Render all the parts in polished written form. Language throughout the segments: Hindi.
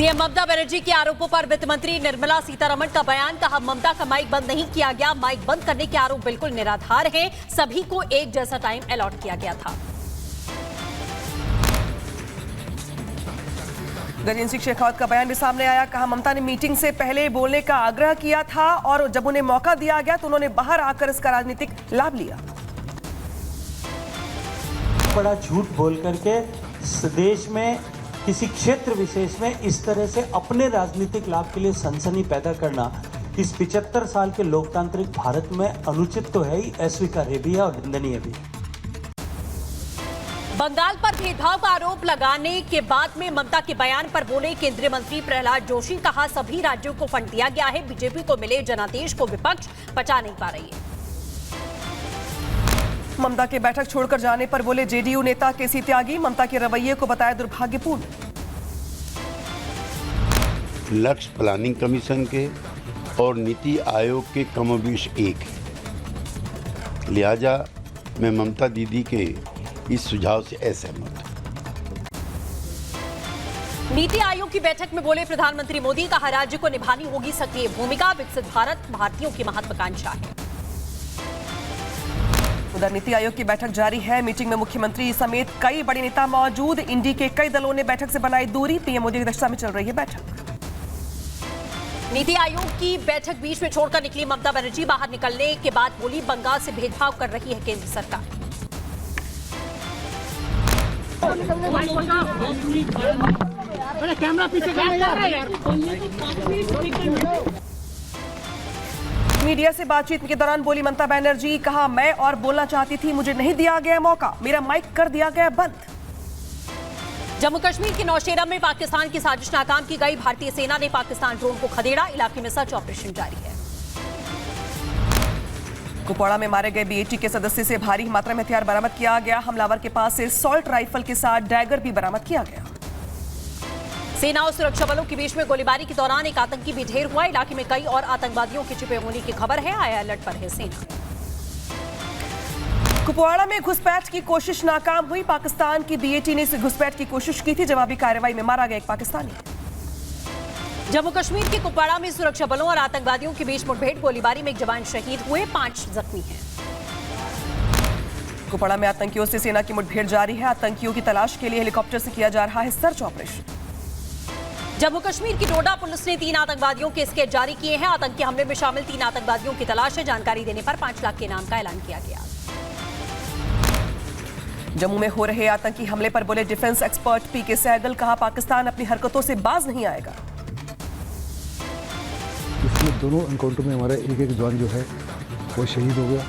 पीएम ममता बनर्जी के आरोपों पर वित्त मंत्री निर्मला सीतारमण का बयान। कहा, ममता का माइक बंद नहीं किया गया, माइक बंद करने के आरोप बिल्कुल निराधार हैं, सभी को एक जैसा टाइम अलॉट किया गया था। गजेंद्र सिंह शेखावत का बयान भी सामने आया। कहा, ममता ने मीटिंग से पहले बोलने का आग्रह किया था और जब उन्हें मौका दिया गया तो उन्होंने बाहर आकर इसका राजनीतिक लाभ लिया। बड़ा झूठ बोल करके देश में किसी क्षेत्र विशेष में इस तरह से अपने राजनीतिक लाभ के लिए सनसनी पैदा करना इस 75 साल के लोकतांत्रिक भारत में अनुचित तो है ही, अस्वीकार्य भी है और निंदनीय भी। बंगाल पर भेदभाव का आरोप लगाने के बाद में ममता के बयान पर बोले केंद्रीय मंत्री प्रहलाद जोशी। कहा, सभी राज्यों को फंड दिया गया है, बीजेपी को मिले जनादेश को विपक्ष पचा नहीं पा रही है। ममता के बैठक छोड़कर जाने पर बोले जेडीयू नेता केसी त्यागी। ममता के रवैये को बताया दुर्भाग्यपूर्ण। लक्ष्य प्लानिंग कमीशन के और नीति आयोग के कमोबेश एक है, लिहाजा मैं ममता दीदी के इस सुझाव से असहमत हूं। नीति आयोग की बैठक में बोले प्रधानमंत्री मोदी। कहा, राज्य को निभानी होगी सक्रिय भूमिका, विकसित भारत भारतीयों की महत्वाकांक्षा है। उधर नीति आयोग की बैठक जारी है। मीटिंग में मुख्यमंत्री समेत कई बड़े नेता मौजूद। इंडी के कई दलों ने बैठक से बनाई दूरी। पीएम मोदी की अध्यक्षता में चल रही है बैठक। नीति आयोग की बैठक बीच में छोड़कर निकली ममता बनर्जी। बाहर निकलने के बाद बोली, बंगाल से भेदभाव कर रही है केंद्र सरकार। कैमरा पीछे मीडिया से बातचीत के दौरान बोली ममता बनर्जी। कहा, मैं और बोलना चाहती थी, मुझे नहीं दिया गया मौका, मेरा माइक कर दिया गया बंद। जम्मू कश्मीर के नौशेरा में पाकिस्तान की साजिश नाकाम की गई। भारतीय सेना ने पाकिस्तान ड्रोन को खदेड़ा। इलाके में सर्च ऑपरेशन जारी है। कुपवाड़ा में मारे गए बीएटी के सदस्य से भारी मात्रा में हथियार बरामद किया गया। हमलावर के पास से सॉल्ट राइफल के साथ डैगर भी बरामद किया गया। सेना और सुरक्षा बलों के बीच में गोलीबारी के दौरान एक आतंकी भी ढेर हुआ। इलाके में कई और आतंकवादियों के छिपे होने की खबर है। हाई अलर्ट पर है सेना। कुपवाड़ा में घुसपैठ की कोशिश नाकाम हुई। पाकिस्तान की बीएटी ने घुसपैठ की कोशिश की थी। जवाबी कार्रवाई में मारा गया एक पाकिस्तानी। जम्मू कश्मीर के कुपवाड़ा में सुरक्षा बलों और आतंकवादियों के बीच मुठभेड़। गोलीबारी में एक जवान शहीद हुए, 5 जख्मी हैं। कुपवाड़ा में आतंकियों से सेना की मुठभेड़ जारी है। आतंकियों की तलाश के लिए हेलीकॉप्टर से किया जा रहा है सर्च ऑपरेशन। जम्मू कश्मीर की डोडा पुलिस ने 3 आतंकवादियों के स्केच जारी किए हैं। आतंकी हमले में शामिल 3 आतंकवादियों की तलाश है। जानकारी देने पर 5 लाख के इनाम का ऐलान किया गया। जम्मू में हो रहे आतंकी हमले पर बोले डिफेंस एक्सपर्ट पीके सहगल। कहा, पाकिस्तान अपनी हरकतों से बाज नहीं आएगा। इसमें दोनों एनकाउंटर में हमारा एक जवान जो है वो शहीद हो गया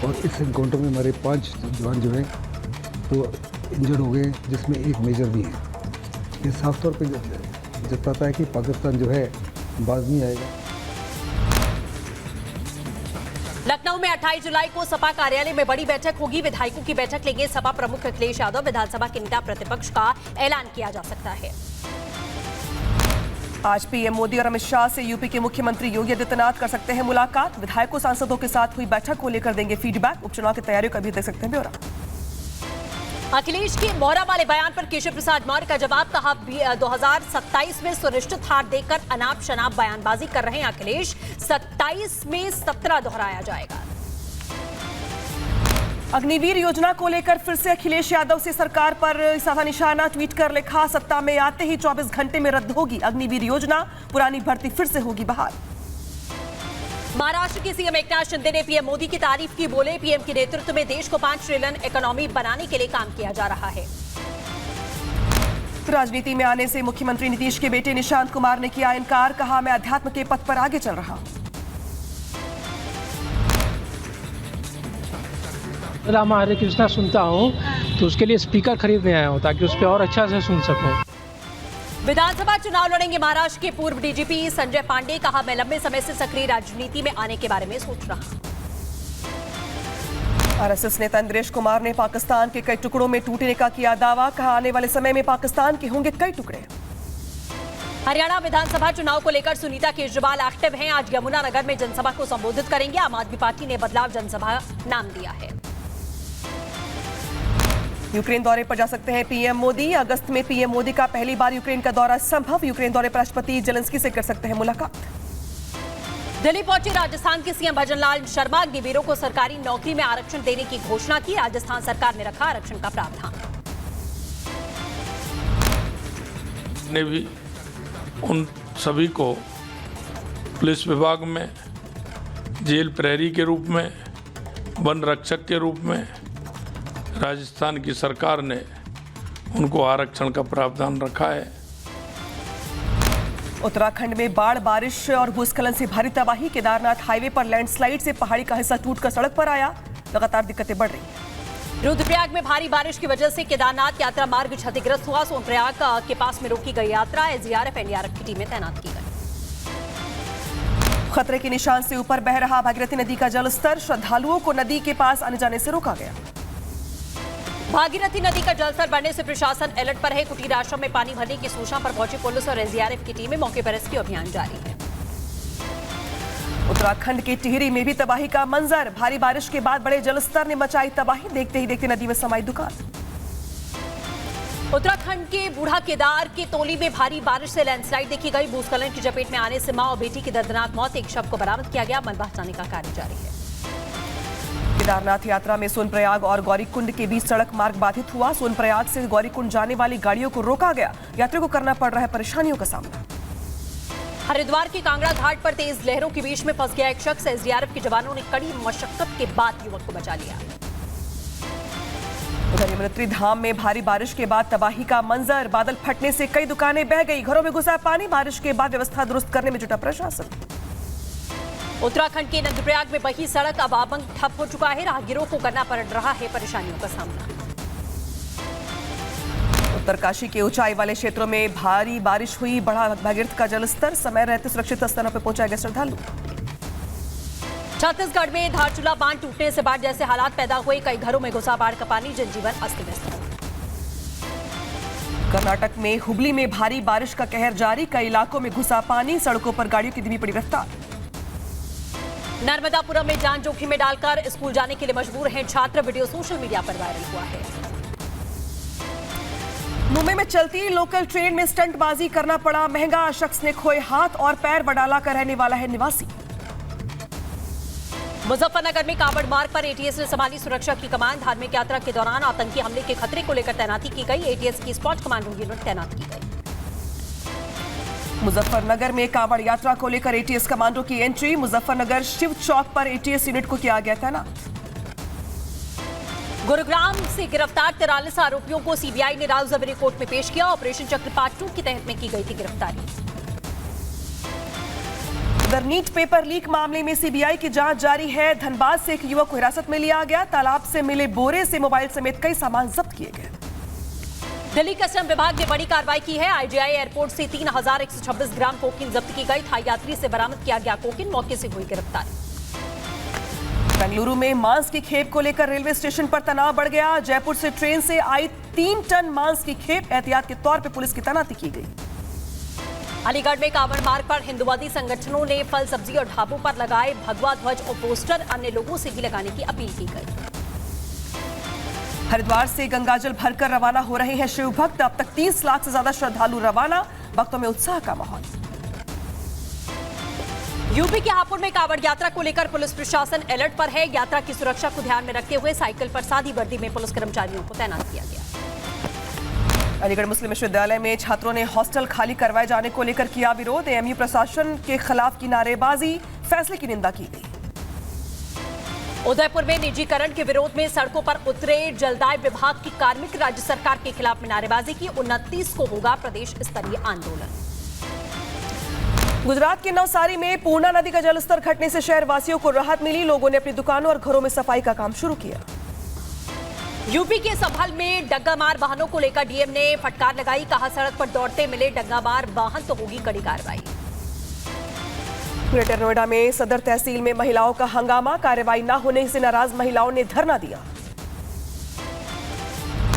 और इस एनकाउंटर में हमारे 5 जवान जो हैं वो इंजर्ड हो गए, जिसमें एक मेजर भी है। ये साफ तौर पर जताता है कि पाकिस्तान जो है बाज नहीं आएगा। लखनऊ में 28 जुलाई को सपा कार्यालय में बड़ी बैठक होगी। विधायकों की बैठक लेंगे सपा प्रमुख अखिलेश यादव। विधानसभा के नेता प्रतिपक्ष का ऐलान किया जा सकता है। आज पीएम मोदी और अमित शाह से यूपी के मुख्यमंत्री योगी आदित्यनाथ कर सकते हैं मुलाकात। विधायकों सांसदों के साथ हुई बैठक को लेकर देंगे फीडबैक। उपचुनाव की तैयारियों का भी देख सकते हैं ब्यौरा। अखिलेश के मोहरा वाले बयान पर केशव प्रसाद मौर्य का जवाब। कहा, 2027 में सुनिश्चित हार देकर अनाप शनाप बयानबाजी कर रहे हैं अखिलेश। 27 में 17 दोहराया जाएगा। अग्निवीर योजना को लेकर फिर से अखिलेश यादव से सरकार पर साधा निशाना। ट्वीट कर लिखा, सत्ता में आते ही 24 घंटे में रद्द होगी अग्निवीर योजना, पुरानी भर्ती फिर से होगी बहाल। महाराष्ट्र के सीएम एकनाथ शिंदे ने पीएम मोदी की तारीफ की। बोले, पीएम के नेतृत्व में देश को 5 ट्रिलियन इकोनॉमी बनाने के लिए काम किया जा रहा है। राजनीति में आने से मुख्यमंत्री नीतीश के बेटे निशांत कुमार ने किया इनकार। कहा, मैं अध्यात्म के पथ पर आगे चल रहा हूं। रामा हरे कृष्णा सुनता हूँ तो उसके लिए स्पीकर खरीदने आया हूँ ताकि उस पर और अच्छा से सुन सकूँ। विधानसभा चुनाव लड़ेंगे महाराष्ट्र के पूर्व डीजीपी संजय पांडे। कहा, मैं लंबे समय से सक्रिय राजनीति में आने के बारे में सोच रहा हूं। आरएसएस नेता इंद्रेश कुमार ने पाकिस्तान के कई टुकड़ों में टूटने का किया दावा। कहा, आने वाले समय में पाकिस्तान के होंगे कई टुकड़े। हरियाणा विधानसभा चुनाव को लेकर सुनीता केजरीवाल एक्टिव हैं। आज यमुनानगर में जनसभा को संबोधित करेंगे। आम आदमी पार्टी ने बदलाव जनसभा नाम दिया है। यूक्रेन दौरे पर जा सकते हैं पीएम मोदी। अगस्त में पीएम मोदी का पहली बार यूक्रेन का दौरा संभव। यूक्रेन दौरे पर राष्ट्रपति जेलेंस्की से कर सकते हैं मुलाकात। दिल्ली पहुंचे राजस्थान के सीएम भजनलाल शर्मा। अग्निवीरों को सरकारी नौकरी में आरक्षण देने की घोषणा की। राजस्थान सरकार ने रखा आरक्षण का प्रावधान। ने भी उन सभी को पुलिस विभाग में, जेल प्रहरी के रूप में, वन रक्षक के रूप में राजस्थान की सरकार ने उनको आरक्षण का प्रावधान रखा है। उत्तराखंड में बाढ़, बारिश और भूस्खलन से भारी तबाही। केदारनाथ हाईवे पर लैंडस्लाइड से पहाड़ी का हिस्सा टूटकर सड़क पर आया। लगातार दिक्कतें बढ़ रही हैं। रुद्रप्रयाग में भारी बारिश की वजह से केदारनाथ यात्रा मार्ग क्षतिग्रस्त हुआ। सोनप्रयाग के पास में रोकी गई यात्रा। एसडीआरएफ, एनडीआरएफ की टीमें तैनात की गई। खतरे के निशान से ऊपर बह रहा भागीरथी नदी का जलस्तर। श्रद्धालुओं को नदी के पास आने जाने से रोका गया। भागीरथी नदी का जलस्तर बढ़ने से प्रशासन अलर्ट पर है। कुटीर आश्रम में पानी भरने की सूचना पर पहुंची पुलिस और एसडीआरएफ की टीमें। मौके पर रेस्क्यू अभियान जारी है। उत्तराखंड के टिहरी में भी तबाही का मंजर। भारी बारिश के बाद बड़े जलस्तर ने मचाई तबाही। देखते ही देखते नदी में समाई दुकान। उत्तराखंड के बूढ़ा केदार के तोली में भारी बारिश से लैंडस्लाइड देखी गई। भूस्खलन की चपेट में आने से मां और बेटी की दर्दनाक मौत। एक शव को बरामद किया गया। मलबा हटाने का कार्य जारी है। केदारनाथ यात्रा में सोनप्रयाग और गौरीकुंड के बीच सड़क मार्ग बाधित हुआ। सोनप्रयाग से गौरीकुंड जाने वाली गाड़ियों को रोका गया। यात्रियों को करना पड़ रहा है परेशानियों का सामना। हरिद्वार के कांगड़ा घाट पर तेज लहरों के बीच में फंस गया एक शख्स। एसडीआरएफ के जवानों ने कड़ी मशक्कत के बाद युवक को बचा लिया। उधर यमुनोत्री धाम में भारी बारिश के बाद तबाही का मंजर। बादल फटने से कई दुकानें बह गई। घरों में घुसा पानी। बारिश के बाद व्यवस्था दुरुस्त करने में जुटा प्रशासन। उत्तराखंड के नंदप्रयाग में बही सड़क अब आबंग ठप हो चुका है। राहगीरों को करना पड़ रहा है परेशानियों का सामना। उत्तरकाशी के ऊंचाई वाले क्षेत्रों में भारी बारिश हुई। बढ़ा भागीरथ का जलस्तर। समय रहते सुरक्षित स्थानों पर पहुंचाए गए श्रद्धालु। छत्तीसगढ़ में धारचूला बांध टूटने से बाढ़ जैसे हालात पैदा हुए। कई घरों में घुसा बाढ़ का पानी। जनजीवन अस्त व्यस्त। कर्नाटक में हुबली में भारी बारिश का कहर जारी। कई इलाकों में घुसा पानी। सड़कों पर गाड़ियों की धीमी पड़ी रफ्तार। नर्मदापुरम में जान जोखिम में डालकर स्कूल जाने के लिए मजबूर हैं छात्र। वीडियो सोशल मीडिया पर वायरल हुआ है। मुंबई में चलती लोकल ट्रेन में स्टंटबाजी करना पड़ा महंगा। शख्स ने खोए हाथ और पैर। बडाला का रहने वाला है निवासी। मुजफ्फरनगर में कांवड़ मार्ग पर एटीएस ने संभाली सुरक्षा की कमान। धार्मिक यात्रा के दौरान आतंकी हमले के खतरे को लेकर तैनाती की गई। एटीएस की स्पॉट कमांडो यूनिट तैनात की गई। मुजफ्फरनगर में कांवड़ यात्रा को लेकर एटीएस कमांडो की एंट्री। मुजफ्फरनगर शिव चौक पर एटीएस यूनिट को किया गया तैनात। गुरुग्राम से गिरफ्तार 43 आरोपियों को सीबीआई ने राउजबेरी कोर्ट में पेश किया। ऑपरेशन चक्रपात 2 के तहत में की गई थी गिरफ्तारी। उधर नीट पेपर लीक मामले में सीबीआई की जांच जारी है। धनबाद से एक युवक को हिरासत में लिया गया। तालाब से मिले बोरे से मोबाइल समेत कई सामान जब्त किए गए। दिल्ली कस्टम विभाग ने बड़ी कार्रवाई की है। आईजीआई एयरपोर्ट से 3126 ग्राम कोकीन जब्त की गई। थाई यात्री से बरामद किया गया कोकीन। मौके से हुई गिरफ्तारी। बेंगलुरु में मांस की खेप को लेकर रेलवे स्टेशन पर तनाव बढ़ गया। जयपुर से ट्रेन से आई 3 टन मांस की खेप। एहतियात के तौर पर पुलिस की तैनाती की गई। अलीगढ़ में कांवड़ मार्ग पर हिंदुवादी संगठनों ने फल, सब्जी और ढाबों पर लगाए भगवा ध्वज और पोस्टर। अन्य लोगों से भी लगाने की अपील की गई। हरिद्वार से गंगाजल भरकर रवाना हो रहे हैं शिव भक्त। अब तक 30 लाख से ज्यादा श्रद्धालु रवाना। भक्तों में उत्साह का माहौल। यूपी के हापुड़ में कांवड़ यात्रा को लेकर पुलिस प्रशासन अलर्ट पर है। यात्रा की सुरक्षा को ध्यान में रखते हुए साइकिल पर सादी वर्दी में पुलिस कर्मचारियों को तैनात किया गया। अलीगढ़ मुस्लिम विश्वविद्यालय में छात्रों ने हॉस्टल खाली करवाए जाने को लेकर किया विरोध। एएमयू प्रशासन के खिलाफ की नारेबाजी। फैसले की निंदा की गई। उदयपुर में निजीकरण के विरोध में सड़कों पर उतरे जलदाय विभाग की कार्मिक। राज्य सरकार के खिलाफ में नारेबाजी की। 29 को होगा प्रदेश स्तरीय आंदोलन। गुजरात के नवसारी में पूर्णा नदी का जलस्तर घटने से शहर वासियों को राहत मिली। लोगों ने अपनी दुकानों और घरों में सफाई का काम शुरू किया। यूपी के संभल में डग्गामार वाहनों को लेकर डीएम ने फटकार लगाई। कहा सड़क पर दौड़ते मिले डग्गामार वाहन तो होगी कड़ी कार्रवाई। ग्रेटर नोएडा में सदर तहसील में महिलाओं का हंगामा। कार्रवाई न होने से नाराज महिलाओं ने धरना दिया।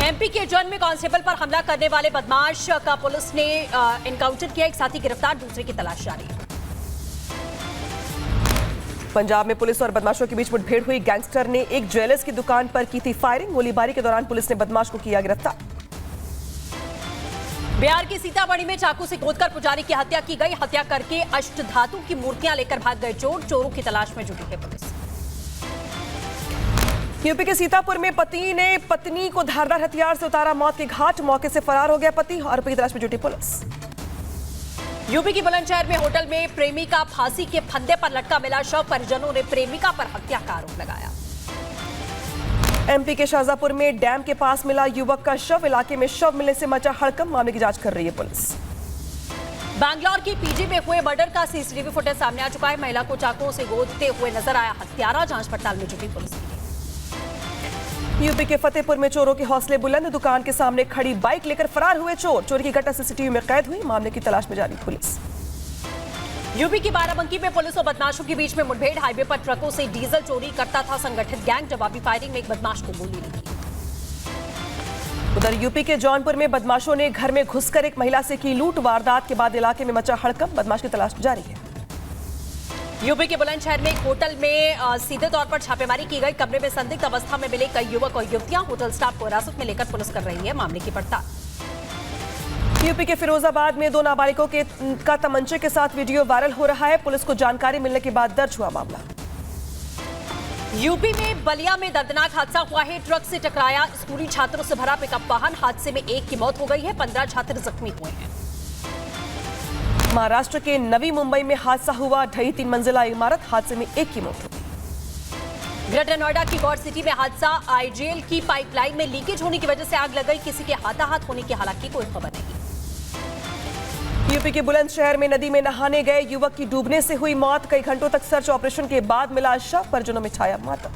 एमपी के जौन में कांस्टेबल पर हमला करने वाले बदमाश का पुलिस ने एनकाउंटर किया। एक साथी गिरफ्तार, दूसरे की तलाश जारी। पंजाब में पुलिस और बदमाशों के बीच मुठभेड़ हुई। गैंगस्टर ने एक ज्वेलर्स की दुकान पर की थी फायरिंग। गोलीबारी के दौरान पुलिस ने बदमाश को किया गिरफ्तार। बिहार की सीतामढ़ी में चाकू से गोदकर पुजारी की हत्या की गई। हत्या करके अष्टधातु की मूर्तियां लेकर भाग गए चोर। चोरों की तलाश में जुटी है पुलिस। यूपी के सीतापुर में पति ने पत्नी को धारदार हथियार से उतारा मौत के घाट। मौके से फरार हो गया पति। आरोपी की तलाश में जुटी पुलिस। यूपी की बुलंदशहर में होटल में प्रेमिका फांसी के फंदे पर लटका मिला शव। परिजनों ने प्रेमिका पर हत्या का आरोप लगाया। एमपी के शाहजहांपुर में डैम के पास मिला युवक का शव। इलाके में शव मिलने से मचा हड़कंप। मामले की जांच कर रही है पुलिस। बैंगलोर की पीजी में हुए मर्डर का सीसीटीवी फुटेज सामने आ चुका है। महिला को चाकुओं से गोदते हुए नजर आया हत्यारा। जांच पड़ताल में जुटी पुलिस की टीम। यूपी के फतेहपुर में चोरों के हौसले बुलंद। दुकान के सामने खड़ी बाइक लेकर फरार हुए चोर। चोरी की घटना सीसीटीवी में कैद हुई। मामले की तलाश में जारी पुलिस। यूपी की बाराबंकी में पुलिस और बदमाशों के बीच में मुठभेड़। हाईवे पर ट्रकों से डीजल चोरी करता था संगठित गैंग। जवाबी फायरिंग में एक बदमाश को गोली लगी। उधर यूपी के जौनपुर में बदमाशों ने घर में घुसकर एक महिला से की लूट। वारदात के बाद इलाके में मचा हड़कंप। बदमाश की तलाश जारी है। यूपी के बुलंदशहर में एक होटल में सीधे तौर पर छापेमारी की गई। कमरे में संदिग्ध अवस्था में मिले कई युवक और युवतियां। होटल स्टाफ को हिरासत में लेकर पुलिस कर रही है मामले की पड़ताल। यूपी के फिरोजाबाद में 2 नाबालिगों का तमंचे के साथ वीडियो वायरल हो रहा है। पुलिस को जानकारी मिलने के बाद दर्ज हुआ मामला। यूपी में बलिया में दर्दनाक हादसा हुआ है। ट्रक से टकराया स्कूली छात्रों से भरा पिकअप वाहन। हादसे में एक की मौत हो गई है। 15 छात्र जख्मी हुए हैं। महाराष्ट्र के नवी मुंबई में हादसा हुआ। ढही 3 मंजिला इमारत। हादसे में एक की मौत हो गई। ग्रेटर नोएडा की गौड़ सिटी में हादसा। आईजीएल की पाइपलाइन में लीकेज होने की वजह से आग लग गई। किसी के हाथाहाथ होने की हालांकि कोई खबर नहीं। यूपी के बुलंदशहर में नदी में नहाने गए युवक की डूबने से हुई मौत। कई घंटों तक सर्च ऑपरेशन के बाद मिला शव। परिजनों में छाया मातम।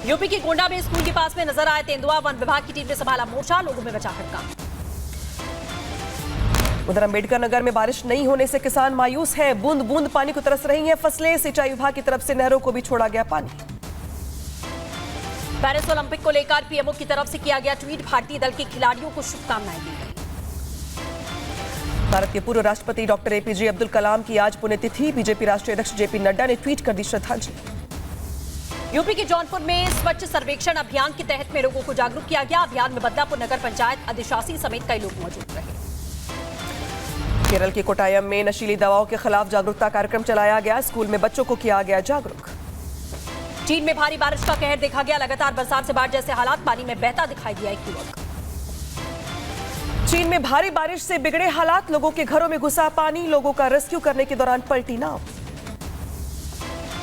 यूपी के गोंडा में स्कूल के पास में नजर आए तेंदुआ। वन विभाग की टीम ने संभाला मोर्चा। लोगों में बचा हड़कंप। उधर अंबेडकर नगर में बारिश नहीं होने से किसान मायूस है। बूंद बूंद पानी को तरस रही हैं फसलें। सिंचाई विभाग की तरफ से नहरों को भी छोड़ा गया पानी। पेरिस ओलंपिक को लेकर पीएमओ की तरफ से किया गया ट्वीट। भारतीय दल के खिलाड़ियों को शुभकामनाएं दी गई। भारत के पूर्व राष्ट्रपति डॉक्टर एपीजे अब्दुल कलाम की आज पुण्यतिथि। बीजेपी राष्ट्रीय अध्यक्ष जेपी नड्डा ने ट्वीट कर दी श्रद्धांजलि। यूपी के जौनपुर में स्वच्छ सर्वेक्षण अभियान के तहत में लोगों को जागरूक किया गया। अभियान में बदलापुर नगर पंचायत अधिशासी समेत कई लोग मौजूद रहे। केरल के कोटायम में नशीली दवाओं के खिलाफ जागरूकता कार्यक्रम चलाया गया। स्कूल में बच्चों को किया गया जागरूक। चीन में भारी बारिश का कहर देखा गया। लगातार बरसात से बाढ़ जैसे हालात। पानी में बहता दिखाई दिया एक युवक। चीन में भारी बारिश से बिगड़े हालात। लोगों के घरों में घुसा पानी। लोगों का रेस्क्यू करने के दौरान पलटी नाव।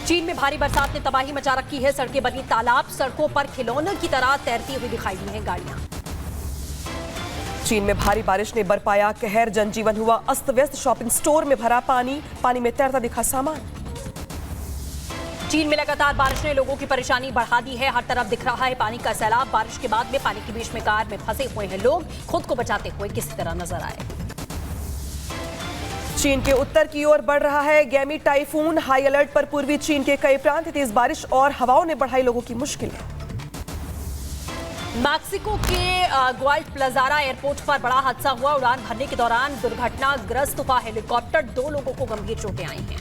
चीन में भारी बरसात ने तबाही मचा रखी है। सड़कें बनी तालाब। सड़कों पर खिलौनों की तरह तैरती हुई दिखाई दी हैं गाड़ियां। चीन में भारी बारिश ने बरपाया कहर। जनजीवन हुआ अस्त व्यस्त। शॉपिंग स्टोर में भरा पानी। पानी में तैरता दिखा सामान। चीन में लगातार बारिश ने लोगों की परेशानी बढ़ा दी है। हर तरफ दिख रहा है पानी का सैलाब। बारिश के बाद में पानी के बीच में कार में फंसे हुए हैं लोग। खुद को बचाते हुए किसी तरह नजर आए। चीन के उत्तर की ओर बढ़ रहा है गैमी टाइफून। हाई अलर्ट पर पूर्वी चीन के कई प्रांत। तेज बारिश और हवाओं ने बढ़ाई लोगों की मुश्किलें। मैक्सिको के ग्वाल्टप्लाज़ारा एयरपोर्ट पर बड़ा हादसा हुआ। उड़ान भरने के दौरान दुर्घटनाग्रस्त हुआ हेलीकॉप्टर। 2 लोगों को गंभीर चोटें आई हैं।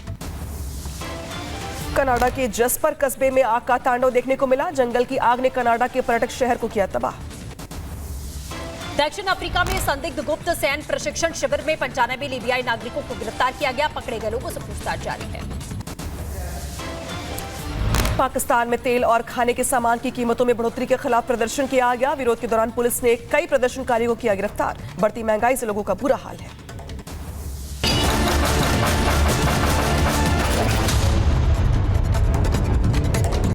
कनाडा के जस्पर कस्बे में आग का तांडव देखने को मिला। जंगल की आग ने कनाडा के पर्यटक शहर को किया तबाह। दक्षिण अफ्रीका में संदिग्ध गुप्त सैन्य प्रशिक्षण शिविर में 95 लीबियाई नागरिकों को गिरफ्तार किया गया। पकड़े गए लोगों से पूछताछ जारी है। पाकिस्तान में तेल और खाने के सामान की कीमतों में बढ़ोतरी के खिलाफ प्रदर्शन किया गया। विरोध के दौरान पुलिस ने कई प्रदर्शनकारियों को किया गिरफ्तार। बढ़ती महंगाई से लोगों का बुरा हाल है।